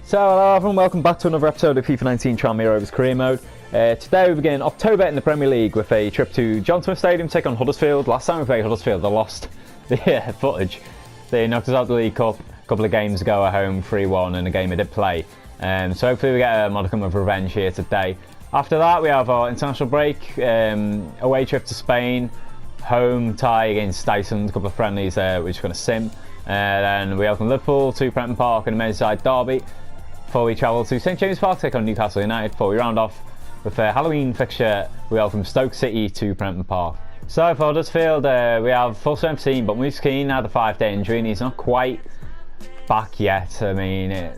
So hello everyone, welcome back to another episode of FIFA 19 Tranmere Rovers career mode. Today we begin October in the Premier League with a trip to John Smith Stadium to take on Huddersfield. Last time we played Huddersfield, they lost the footage. They knocked us out of the League Cup a couple of games ago at home, 3-1 in a game we did play. So hopefully we get a modicum of revenge here today. After that we have our international break, away trip to Spain, home tie against Iceland, a couple of friendlies there we're just going to sim. Then we welcome Liverpool to Prenton Park in a Merseyside derby. Before we travel to St James Park, take on Newcastle United. Before we round off with a Halloween fixture, we welcome Stoke City to Prenton Park. So for Huddersfield, we have full strength team, but Moose Keane had a 5-day injury and he's not quite back yet. I mean, it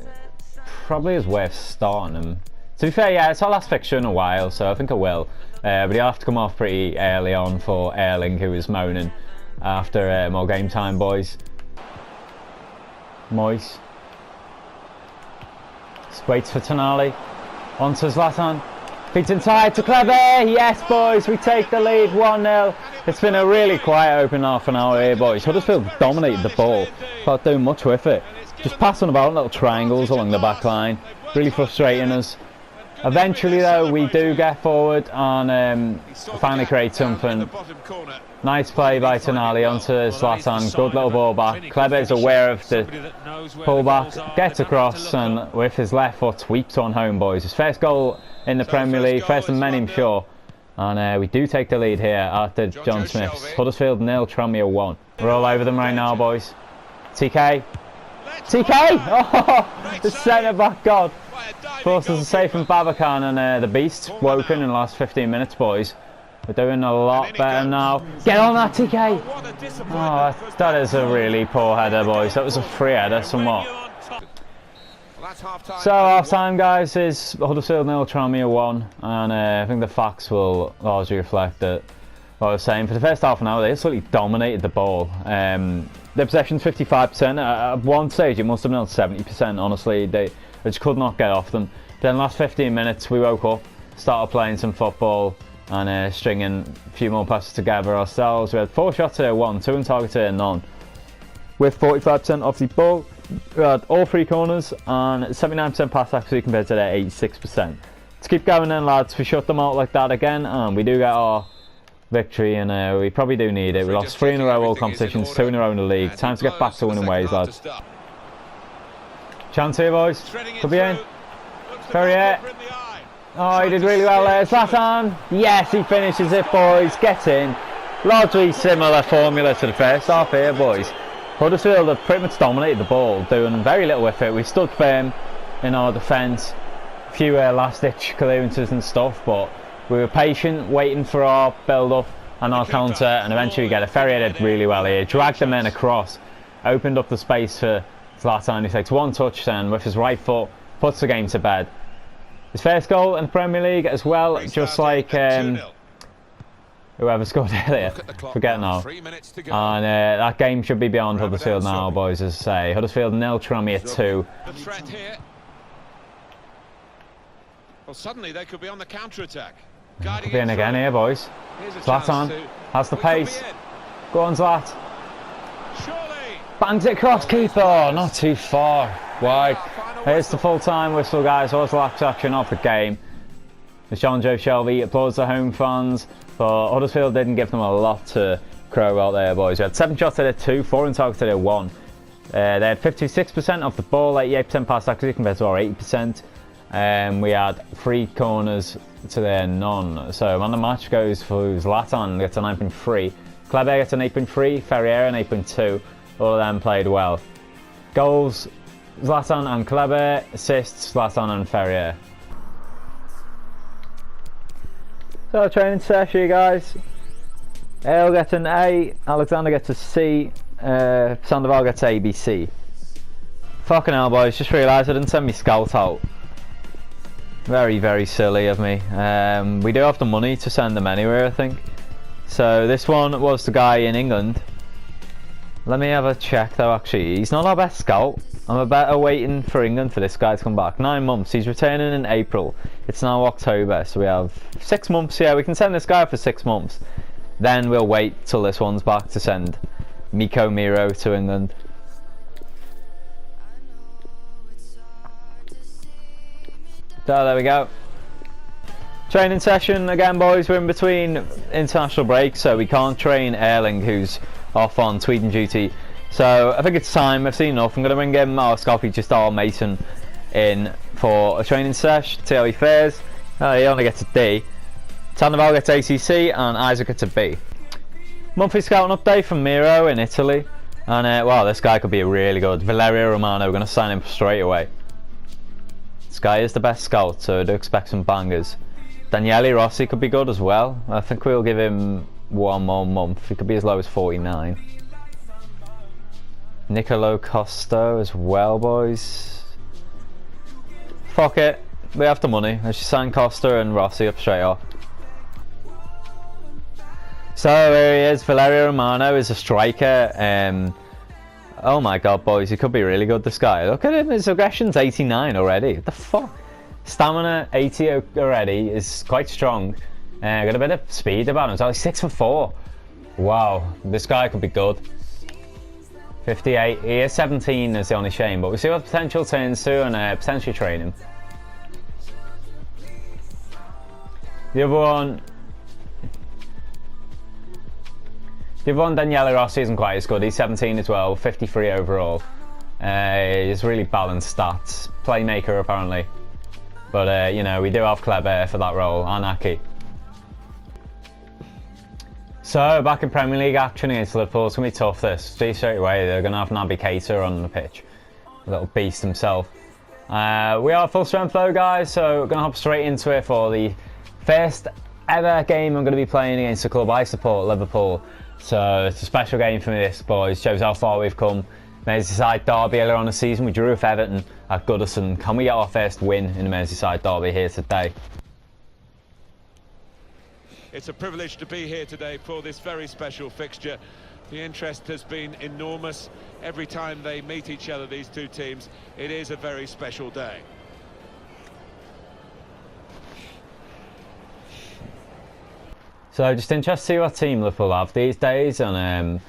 probably is worth starting him. To be fair, yeah, it's our last fixture in a while, so I think I will. But he'll have to come off pretty early on for Erling, who is moaning after more game time, boys. Moise. Waits for Tonali, on to Zlatan, feeds inside to Clever, yes boys, we take the lead 1-0. It's been a really quiet open half an hour here boys. Huddersfield dominated the ball, without doing much with it. Just passing about little triangles along the back line, really frustrating us. Eventually though, we do get forward and finally create something. Nice play by Tonali onto Zlatan, good little ball back. Clever is aware of the pullback, gets across and with his left foot sweeps on home boys. His first goal in the Premier League, first in many I'm sure. And we do take the lead here after John Smith's. Huddersfield 0, Tranmere 1. We're all over them right now boys. TK! Oh, the centre back god! Forces a save from Babacan and the Beast woken in the last 15 minutes boys. We're doing a lot better now. Get on that TK! Oh, that is a really poor header boys. That was a free header somewhat. So half time guys is Huddersfield 0, Tranmere 1 and I think the facts will largely reflect that what I was saying. For the first half an hour they absolutely dominated the ball. Their possession's 55%. At one stage it must have been 70% honestly. They just could not get off them. Then last 15 minutes we woke up, started playing some football and stringing a few more passes together ourselves. We had 4 shots here, 1, 2 in target here, none. With 45% off the ball, we had all 3 corners and 79% pass accuracy compared to their 86%. Let's keep going then lads, we shut them out like that again and we do get our victory and we probably do need it. We lost 3 in a row all competitions, 2 in a row in the league. Time to get back to winning ways lads. Chance here boys, could be in. Ferrier. Oh, he did really well there. Zlatan. Yes, he finishes it boys, gets in. Largely similar formula to the first half here boys. Huddersfield have pretty much dominated the ball, doing very little with it. We stood firm in our defence. A few last ditch clearances and stuff, but we were patient, waiting for our build up and our counter, and eventually we get a Ferrier did really well here. Dragged the men across, opened up the space for Zlatan. He takes 1 touch and with his right foot puts the game to bed. His first goal in the Premier League as well, just like whoever scored earlier. Forget now. And that game should be beyond Huddersfield now, boys, as I say. Huddersfield 0, Tranmere 2. Well, suddenly they could be on the counter-attack. Could be in again here, boys. Zlatan has the pace. Go on, Zlat. Bangs it across, keeper. Oh, not too far. Wide. Here's the full-time whistle, guys. That was the last action of the game. John Joe Shelby applauds the home fans, but Huddersfield didn't give them a lot to crow out there, boys. We had 7 shots at it, 2, 4 in target at it, 1. They had 56% of the ball, 88% pass accuracy compared to our 80%. We had 3 corners to their none. So man, the match goes for Zlatan, gets a 9.3. Kleber gets an 8.3, Ferrier an 8.2. All of them played well. Goals, Zlatan and Kleber. Assists, Zlatan and Ferrier. So training session guys. Ale gets an A, Alexander gets a C, Sandoval gets A, B, C. Fucking hell boys, just realised I didn't send me scout out. Very, very silly of me. We do have the money to send them anywhere I think. So this one was the guy in England. Let me have a check though actually. He's not our best scout. I'm about waiting for England for this guy to come back. 9 months. He's returning in April. It's now October, so we have 6 months. Yeah, we can send this guy for 6 months. Then we'll wait till this one's back to send Miko Miro to England. So there we go. Training session again, boys. We're in between international breaks, so we can't train Erling, who's off on Sweden duty. So I think it's time. I've seen enough. I'm going to bring him, our Scoppy, just our Mason, in for a training sesh. See how he fares. He only gets a D. Sandoval gets ACC and Isaac gets a B. Monthly scouting update from Miro in Italy. And wow, this guy could be really good. Valerio Romano, we're going to sign him straight away. This guy is the best scout, so I do expect some bangers. Daniele Rossi could be good as well. I think we'll give him one more month. He could be as low as 49. Nicolo Costa as well, boys. Fuck it. We have the money. I should sign Costa and Rossi up straight off. So here he is. Valerio Romano is a striker. Oh my god, boys. He could be really good, this guy. Look at him. His aggression's 89 already. What the fuck? Stamina 80 already, is quite strong. Got a bit of speed about him. He's only 6'4". Wow, this guy could be good. 58. He is 17 is the only shame, but we see what potential turns to and potentially train him. The other one, Daniele Rossi, isn't quite as good. He's 17 as well, 53 overall. He's really balanced stats. Playmaker apparently. But, you know, we do have Kleber for that role, and Aki. So, back in Premier League action against Liverpool. It's going to be tough, this. See straight away, they're going to have Naby Keita on the pitch. A little beast himself. We are full strength though, guys, so we're going to hop straight into it for the first ever game I'm going to be playing against the club I support, Liverpool. So, it's a special game for me, this, boys. Shows how far we've come. Merseyside derby earlier on the season, we drew with Everton at Goodison. Can we get our first win in the Merseyside derby here today? It's a privilege to be here today for this very special fixture. The interest has been enormous. Every time they meet each other, these two teams, it is a very special day. So just interested to see what team Liverpool have these days, and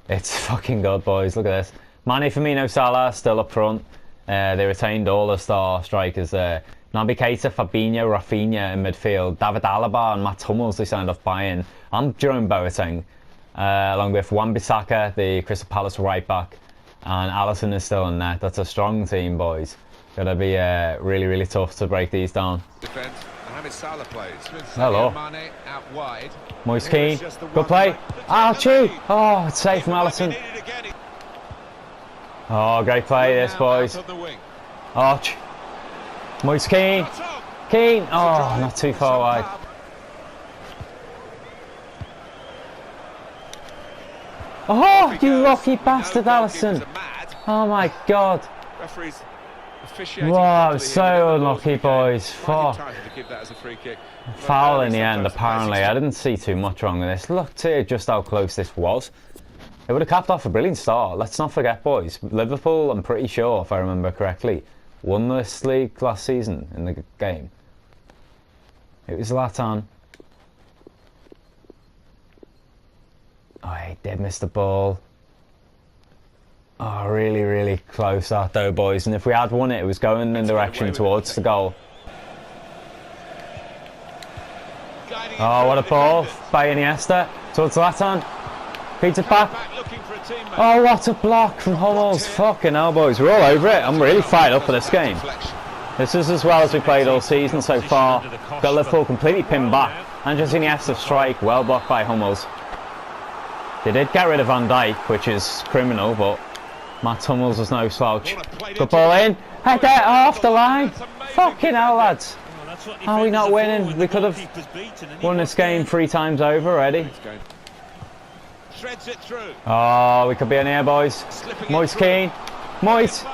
it's fucking good, boys. Look at this. Mane, Firmino, Salah still up front. They retained all the star strikers there. Naby Keita, Fabinho, Rafinha in midfield. David Alaba and Matt Hummels they signed off Bayern. And Jerome Boateng, along with Wan-Bissaka, the Crystal Palace right back. And Alisson is still in net. That's a strong team, boys. Gonna be really, really tough to break these down. Defense. Mohamed Salah plays with Hello. Mane out wide. Moise Kean, good play. Ouchie! Oh, it's safe from Alisson. Oh, great play this, boys. Arch. Moise Kean. Kean. Oh, not too far wide. Oh, you lucky bastard, Alisson. Oh my god. Wow, so unlucky, boys. Fuck. Foul in the end, apparently. I didn't see too much wrong with this. Look to just how close this was. It would have capped off a brilliant start. Let's not forget, boys. Liverpool, I'm pretty sure, if I remember correctly, won this league last season in the game. It was Zlatan. Oh, he did miss the ball. Oh, really, really close that though, boys. And if we had won it, it was going in the direction towards the goal. Oh, what a ball by Iniesta towards Zlatan. Feeds it back. Oh, what a block from Hummels. Fucking hell, boys. We're all over it. I'm really fired up for this game. This is as well as we played all season so far. Got Liverpool completely pinned back. And just Iniesta strike, well blocked by Hummels. They did get rid of Van Dijk, which is criminal, but Matt Hummels was no slouch. Good ball in. Head that off the line. Fucking hell, lads. How are we not winning? We could have won this game 3 times over already. Oh, we could be in here, boys. Moise Kean. Moise.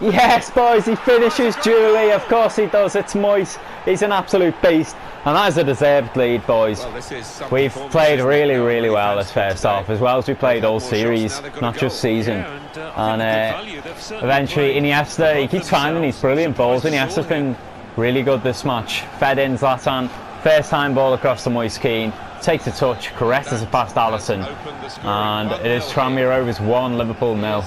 Yes, boys, he finishes duly. Of course he does. It's Moise. He's an absolute beast. And that is a deserved lead, boys. We've played really, really well this first half, as well as we played all series, not just season. And eventually Iniesta, he keeps finding these brilliant balls. Iniesta's been really good this match. Fed in Zlatan. First time ball across to Moise Kean. Takes a touch, caresses it past Alisson. And it is Tranmere Rovers 1, Liverpool 0.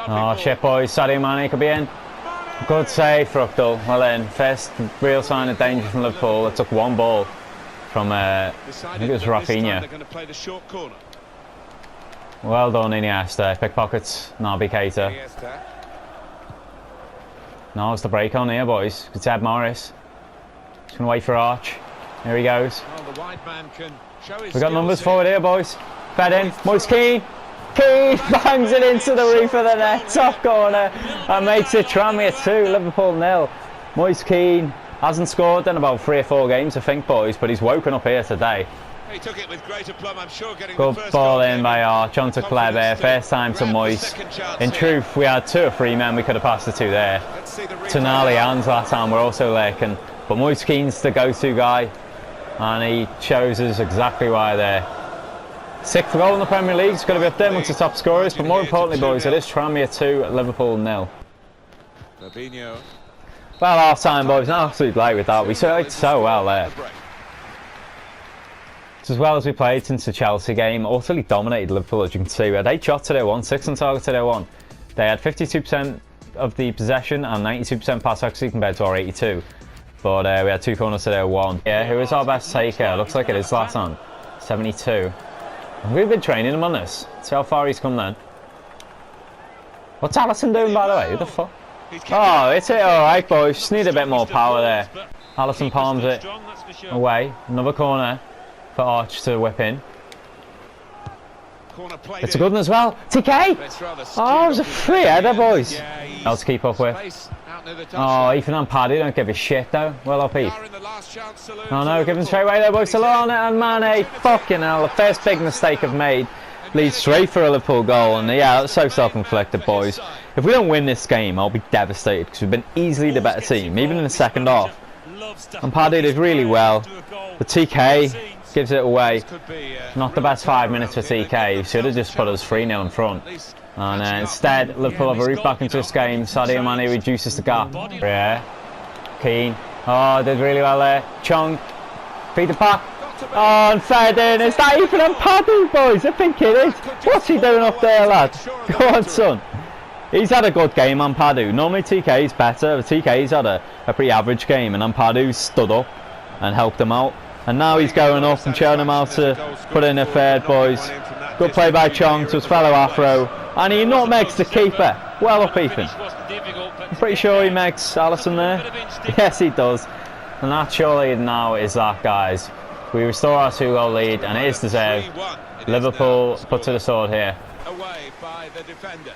Oh shit, boys. Sadio Mane could be in. Good save, Fruchtel. Well then, first real sign of danger from Liverpool. It took one ball from, I think it was Rafinha. Well done, Iniesta. Pickpockets, Naby Keita. Now it's the break on here, boys. It's Ed Morris. Just going to wait for Arch. Here he goes. We've got numbers forward here, boys. Fed in. Moise Keane. Keane bangs it into the roof of the net. Top corner. And makes it Tranmere 2, Liverpool 0. Moise Keane hasn't scored in about 3 or 4 games, I think, boys. But he's woken up here today. He took it with great aplomb, I'm sure, getting good ball in by Arch onto Kleber. First time to Moise. In truth, we had 2 or 3 men we could have passed it to there. Tonali and Zlatan were also lurking. But Moise Keane's the go-to guy. And he shows us exactly why there. 6th goal in the Premier League. It's going to be up there amongst the top scorers. But more importantly, boys, it is Tranmere 2, Liverpool 0. Well, half time, boys. An absolute blight with that. We played so well there. It's as well as we played since the Chelsea game. Utterly dominated Liverpool, as you can see. We had 8 shots today, 1, 6 on target today, 1. They had 52% of the possession and 92% pass accuracy compared to our 82. But we had 2 corners today, 1. Yeah, who is our best taker? Looks like it is Zlatan, 72. We've been training him on this. See how far he's come then. What's Alisson doing, by the way? Who the fuck? Oh, it's it alright, boys. Just need a bit more power there. Alisson palms it away. Another corner for Arch to whip in. It's a good one as well. TK! Oh, it was a free header, boys. Else to keep up with. Oh, Ethan and Paddy don't give a shit though. Well up, Heath. Oh no, give him straight away there, boys. Solana and Mane. Fucking hell, the first big mistake I've made leads straight for a Liverpool goal. And yeah, it's so self-inflicted, boys. If we don't win this game, I'll be devastated because we've been easily the better team, even in the second half. And Paddy did really well. But TK gives it away. Not the best 5 minutes for TK. He should have just put us 3-0 in front. And instead, Liverpool have a route back into this game. Sadio Mane reduces the gap. Yeah. Keane. Oh, did really well there. Chong. Feed it back. Oh, and fed in. Is that even on Paddy, boys? I think it is. What's he doing up there, lad? Go on, son. He's had a good game, Ampadu. Normally TK's better, but TK's had a pretty average game. And Ampadu's stood up and helped him out. And now he's going up and showing him how to put in a third, boys. Good play by Chong to his fellow Afro. And he nutmegs the keeper. Well up, Ethan. I'm pretty sure he makes Alisson there. Yes, he does. And that surely now is that, guys. We restore our 2-goal lead, and it is deserved. Liverpool put to the sword here. Away by the defender.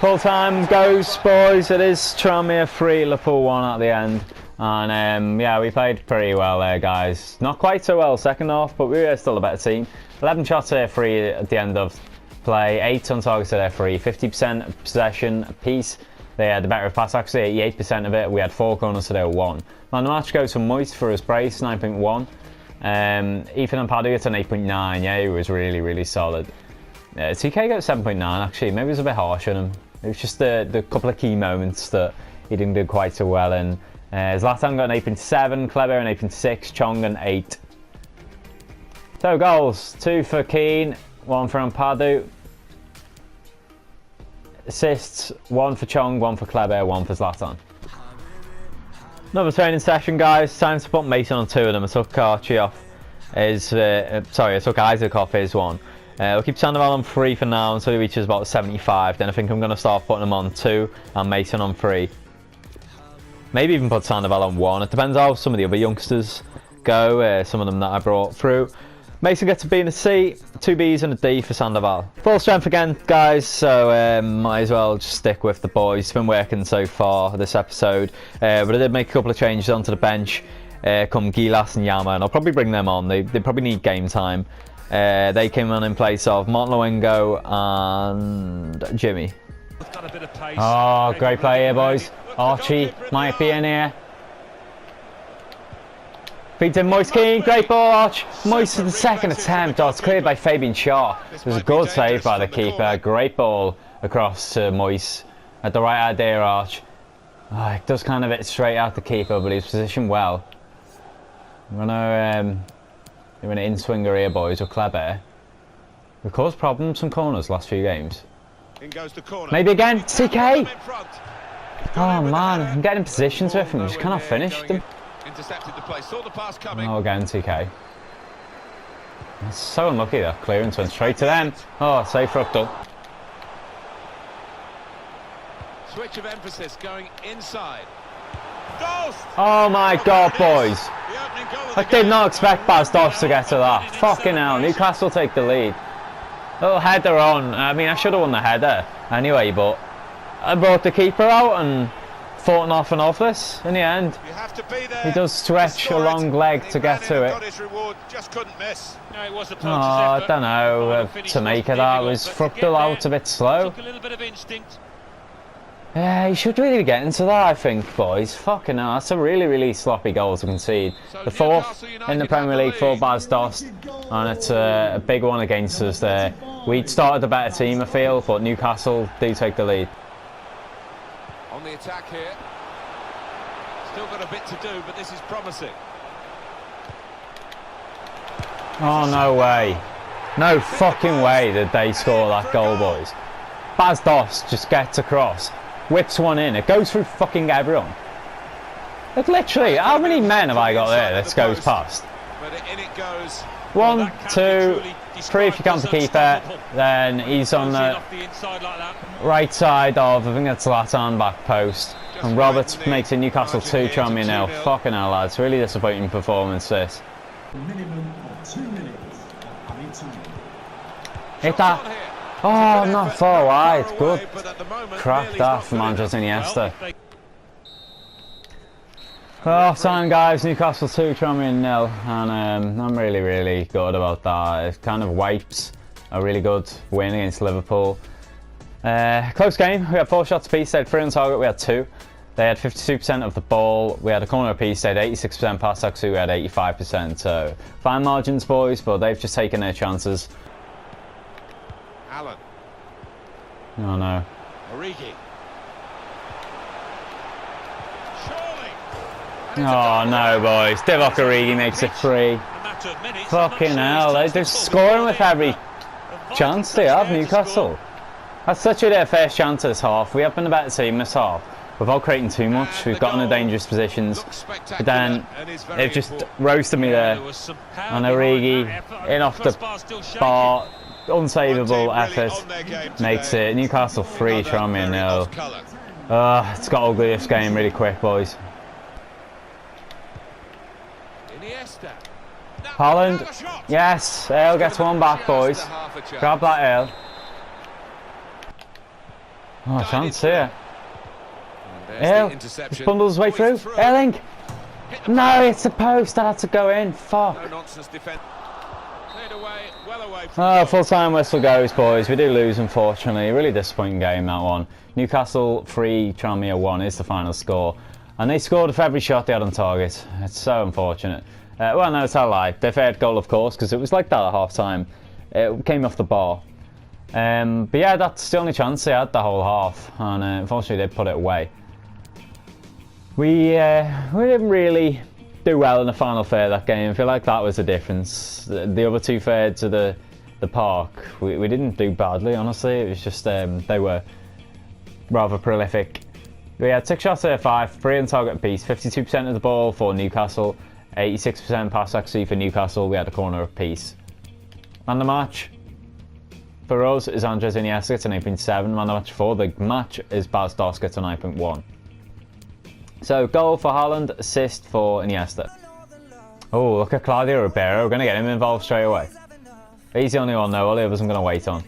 Full time goes, boys. It is Tranmere 3, Liverpool 1 at the end. And yeah, we played pretty well there, guys. Not quite so well second half, but we were still a better team. 11 shots there, 3 at the end of play. 8 on target there, 3. 50% possession apiece. They had the better pass accuracy, 88% of it. We had 4 corners today, 1. Man, the match goes to Moise for his brace, 9.1. Ethan and Paddy gets an 8.9. Yeah, he was really, really solid. TK got 7.9 actually. Maybe it was a bit harsh on him. It was just the couple of key moments that he didn't do quite so well in. Zlatan got an 8.7, Kleber an 8.6, Chong an 8. So goals, 2 for Keane, 1 for Ampadu. Assists, 1 for Chong, 1 for Kleber, 1 for Zlatan. Another training session, guys. Time to put Mason on 2 of them. I took Archie off his, I took Isaac off his 1. We'll keep Sandoval on 3 for now until he reaches about 75. Then I think I'm going to start putting him on 2 and Mason on 3. Maybe even put Sandoval on 1. It depends how some of the other youngsters go. Some of them that I brought through. Mason gets a B and a C, 2 Bs and a D for Sandoval. Full strength again, guys, so might as well just stick with the boys. It's been working so far this episode. But I did make a couple of changes onto the bench. Come Gilas and Yama, and I'll probably bring them on. They probably need game time. They came on in place of Martin Loengo and Jimmy. Oh, great play here, boys. Archie might be in here. Feeds in Moise Keane, great ball, Arch. Moise to the second attempt. Oh, it's cleared by Fabian Shaw. It was a good save by the keeper. Great ball across to Moise. At the right idea, Arch. Oh, it does kind of hit straight out the keeper, but he's positioned well. I'm gonna do an in-swinger here, boys, with Kleber. We've caused problems from corners last few games. In goes the corner. Maybe again. CK. In front. Oh man, I'm getting in positions with him. Just cannot finish them. Intercepted the play. Saw the pass coming. Oh, again, TK. It's so unlucky that clearance went straight to them. Oh, safe for up. Switch of emphasis going inside. Goals! Oh my God, boys! I did not expect Bas Dost to get to that. Fucking hell, Newcastle take the lead. Little header on. I mean, I should have won the header anyway, but I brought the keeper out and fought off and off this in the end. You have to be there. He does stretch a long leg to get to it. Just couldn't miss. No, it was a Oh, I don't know to make of that. It was Fructal out a bit slow. Took a little bit of instinct. Yeah, you should really get into that, I think, boys. Fucking hell, that's a really, really sloppy goal to concede. The fourth in the Premier League for Bas Dost, and it's a big one against us there. We'd started a better team, I feel, but Newcastle do take the lead. On the attack here. Still got a bit to do, but this is promising. Oh, no way. No fucking way did they score that goal, boys. Bas Dost just gets across. Whips one in, it goes through fucking everyone. Like literally, how many men have I got there that goes past? But in it goes. 1, 2, 3 if you count the keeper, then he's on the right side of, I think that's Zlatan back post. And Roberts makes it Newcastle 2, Tranmere 0. Fucking hell, lads, really disappointing performance this. Minimum of 2 minutes. Hit that. Oh, not far wide. Good crack that from Andres Iniesta. Half time, guys. Newcastle 2, Tranmere 0. And I'm really, really good about that. It kind of wipes a really good win against Liverpool. Close game. We had 4 shots apiece. They had 3 on target. We had 2. They had 52% of the ball. We had a corner apiece. They had 86% pass accuracy. We had 85%. So fine margins, boys, but they've just taken their chances. Allen. Oh no. Origi. Oh no, boys. Divock Origi makes it 3. Fucking hell, they're scoring with every chance they have, Newcastle. That's literally their first chance this half. We have been a better team this half. Without creating too much, we've gotten in dangerous positions. But then they've just roasted me there. And Origi, in off the bar, unsavable effort, makes it Newcastle 3, Tranmere 0. It's got ugly this game really quick, boys. Holland, yes, Earl gets one back, boys. Grab that, Earl. Oh, chance here. Earl, just bundles his way through. Erling! No, it's the post, that had to go in. Fuck. Oh, full time whistle goes, boys. We do lose, unfortunately. Really disappointing game, that one. Newcastle 3, Tranmere 1 is the final score. And they scored with every shot they had on target. It's so unfortunate. Well, no, it's a lie. Their third goal, of course, because it was like that at half time. It came off the bar. But yeah, that's the only chance they had the whole half. And unfortunately, they put it away. We didn't really do well in the final third of that game. I feel like that was the difference. The other 2 thirds of the park, we didn't do badly, honestly. It was just they were rather prolific. We had 6 shots out of 5, 3 on target apiece, 52% of the ball for Newcastle, 86% pass accuracy for Newcastle. We had a corner apiece. Man of the match for us is Andres Iniesta, gets a 9.7. Man of the match for the match is Bas Dost, gets a 9.1. So, goal for Haaland, assist for Iniesta. Oh, look at Claudio Ribeiro. We're going to get him involved straight away. He's the only one, though. All the others I'm going to wait on.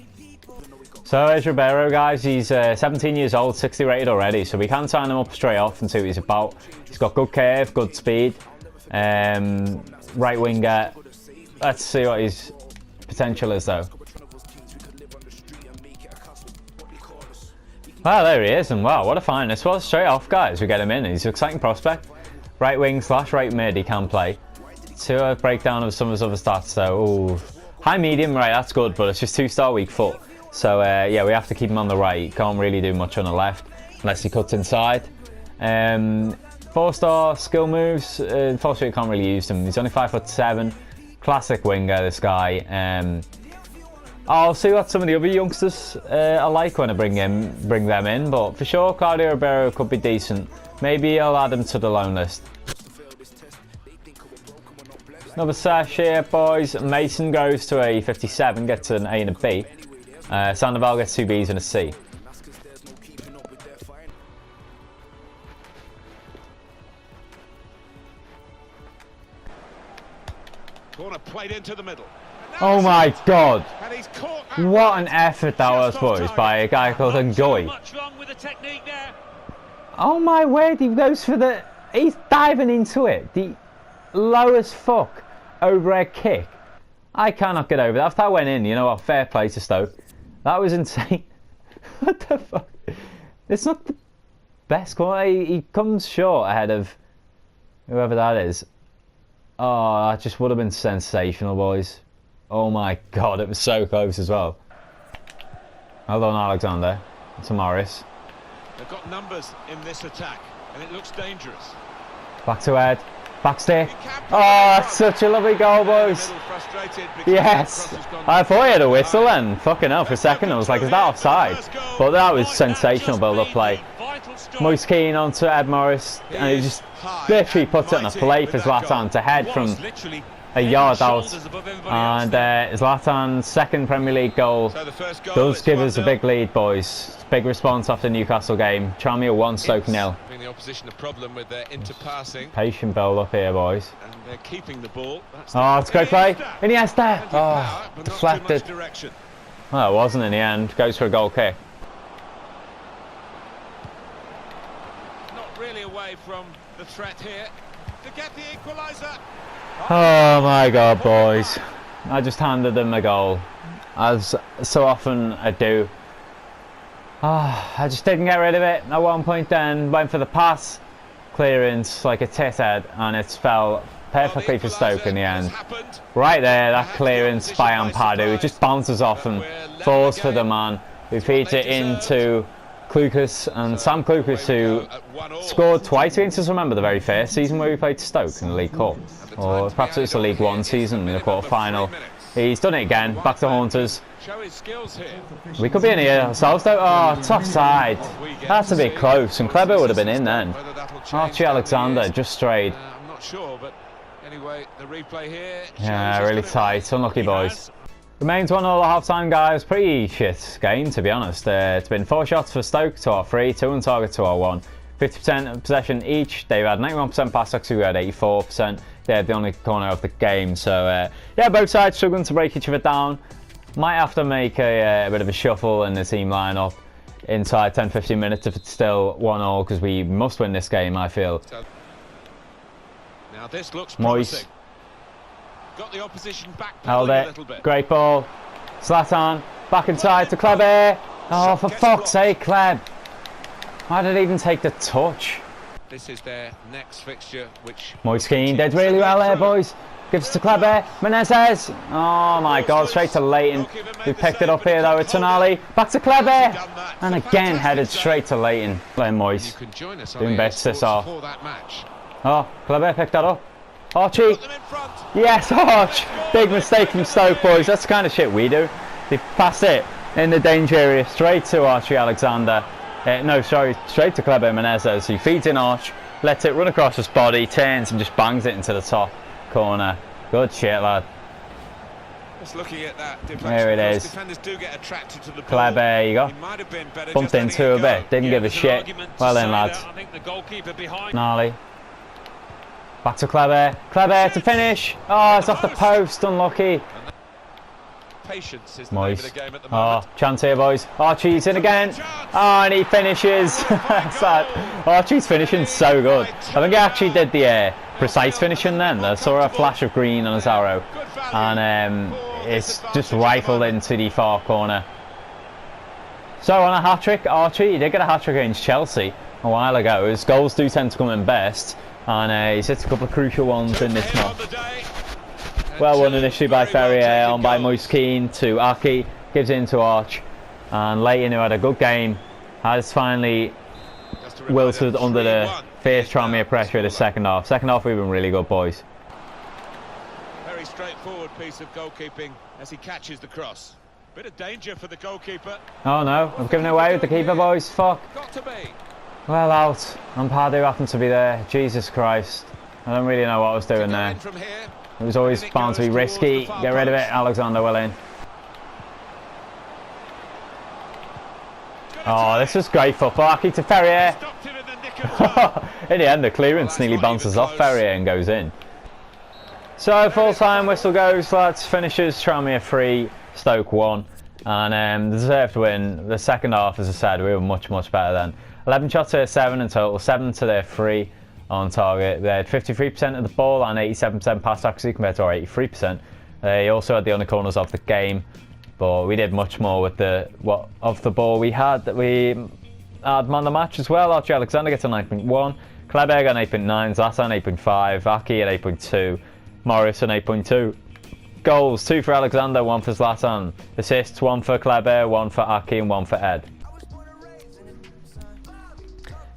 So, there's Ribeiro, guys. He's 17 years old, 60 rated already. So, we can sign him up straight off and see what he's about. He's got good curve, good speed. Right winger. Let's see what his potential is, though. Wow, there he is, and wow, what a find this was. Straight off, guys, we get him in. He's an exciting prospect. Right wing / right mid, he can play. To a breakdown of some of his other stats, though. Ooh. High medium, right, that's good, but it's just 2-star weak foot. So, yeah, we have to keep him on the right. He can't really do much on the left, unless he cuts inside. 4-star skill moves, unfortunately, can't really use them. He's only 5'7". Classic winger, this guy. I'll see what some of the other youngsters are like when I bring them in, but for sure Claudio Ribeiro could be decent. Maybe I'll add him to the loan list. Another sash here, boys. Mason goes to a 57, gets an A and a B. Sandoval gets 2 Bs and a C. Corner played into the middle. Oh my god! And he's caught that What right. an effort that was, boys, by a guy called Ngoy. Oh my word, he goes for the... He's diving into it. The lowest fuck overhead kick. I cannot get over that. If that went in, you know what, fair play to Stoke. That was insane. What the fuck? It's not the best corner. He comes short ahead of whoever that is. Oh, that just would have been sensational, boys. Oh my god, it was so close as well. Well done, Alexander. To Morris. They've got numbers in this attack, and it looks dangerous. Back to Ed. Back stick. Oh, that's such a lovely goal, boys. Yes. I thought he had a whistle then. Fucking hell, for a second I was like, is that offside? But that was sensational build-up play. Moise Keane onto Ed Morris, and he just literally puts it on a plate for Zlatan to head from a yard out. And Zlatan's second Premier League goal does give us a big lead, boys. Big response after the Newcastle game. Tranmere 1, Stoke 0. The opposition a problem with their interpassing. Patient build up here, boys. And they're keeping the ball. Oh, it's a great play. Iniesta. Oh, deflected. Well, it wasn't in the end. Goes for a goal kick. Not really away from the threat here to get the equaliser. Oh my god, boys. I just handed them a goal, as so often I do. I just didn't get rid of it at one point then. Went for the pass, clearance like a tit head, and it fell perfectly for Stoke in the end. Right there, that clearance by Ampadu. It just bounces off and falls for the man who feeds it into Klukas, and Sam Klukas, who scored twice against us, remember, the very first season where we played Stoke in the League Cup. Or perhaps it's the League One season in the quarter-final. He's done it again, back to Haunters. We could be in here ourselves though. Oh, it's offside. That's a bit close, and Kleber would have been in then. Archie Alexander just strayed. I'm not sure, but anyway, the replay here. Yeah, really tight. Unlucky, boys. Remains 1-0 at half-time, guys. Pretty shit game, to be honest. It's been 4 shots for Stoke to our 3, 2 on target to our 1. 50% possession each. They've had 91% pass accuracy, we had 84%. They're the only corner of the game. So, yeah, both sides struggling to break each other down. Might have to make a bit of a shuffle in the team lineup inside 10-15 minutes if it's still 1-0, because we must win this game, I feel. Now this looks Moise. promising. Got the opposition back Held a it. little bit. Great ball. Zlatan back inside to Kleber. Oh, for fuck's sake, Kleb. Why did he even take the touch? This is their next fixture, which Moise Keane did really well there, boys. Gives to Kleber. Menezes. Oh my god, straight to Leighton, who picked it up here though with Tonali. Back to Kleber. And again headed straight to Leighton. Playing Moise. Doing best this off. Oh, Kleber picked that up. Archie. Yes, Arch. Big mistake from Stoke, boys. That's the kind of shit we do. They pass it in the danger area straight to Archie Alexander. No, sorry, straight to Kleber Menezes. He feeds in Arch, lets it run across his body, turns and just bangs it into the top corner. Good shit, lad. Just looking at that there it is. Defenders do get attracted to the ball. Kleber, there you go. Bumped into a bit. Didn't give a shit. Well then, lads. Gnarly. Back to Kleber. Kleber to finish. Oh, it's off the post. Unlucky. Patience is Moise. the game at the moment. Oh, chance here, boys. Archie's in again. Oh, and he finishes. Archie's finishing so good. I think he actually did the precise finishing then. I saw a flash of green on his arrow. And it's just rifled into the far corner. So on a hat-trick, Archie, he did get a hat-trick against Chelsea a while ago. His goals do tend to come in best. And he's hit a couple of crucial ones in this match. Well won initially by Ferrier, on by Moise Keane to Aki, gives in to Arch, and Leighton, who had a good game, has finally wilted under the fierce Tranmere pressure of the second half. Second half we've been really good, boys. Very straightforward piece of goalkeeping as he catches the cross. Bit of danger for the goalkeeper. Oh no, I've given it away with the keeper, boys. Fuck. Got to be. Well out. And Pardew happened to be there. Jesus Christ. I don't really know what I was doing there. From here. It was always bound to be risky. Get rid of it, Alexander Willing. Oh, this is great football. Aki to Ferrier. In the end, the clearance nearly bounces off Ferrier and goes in. So, full-time whistle goes, lads. Finishes Tranmere 3, Stoke 1. And deserved win. The second half, as I said, we were much, much better then. 11 shots to 7 in total, 7 to their 3 on target. They had 53% of the ball and 87% pass accuracy compared to our 83%. They also had the only corners of the game. But we did much more with the of the ball we had. That we had man the match as well. Archie Alexander gets a 9.1, Kleberg an 8.9, Zlatan 8.5, Aki at 8.2, Morris an 8.2. Goals 2 for Alexander, 1 for Zlatan. Assists 1 for Kleberg, 1 for Aki, and 1 for Ed.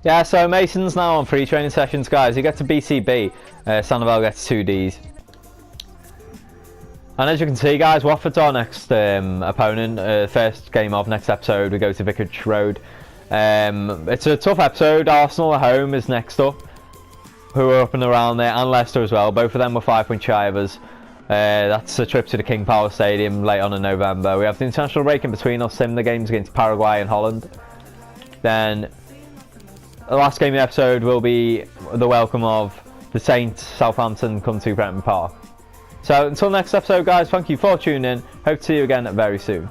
Yeah, so Mason's now on free training sessions, guys. He gets a BCB. Sandoval gets 2Ds. And as you can see, guys, Watford's our next opponent. First game of next episode, we go to Vicarage Road. It's a tough episode. Arsenal at home is next up, who are up and around there, and Leicester as well. Both of them were 5-point shy of us. That's a trip to the King Power Stadium late on in November. We have the international break in between us, the games against Paraguay and Holland. Then the last game of the episode will be the welcome of the Saints, Southampton, come to Brentford Park. So until next episode, guys, thank you for tuning in. Hope to see you again very soon.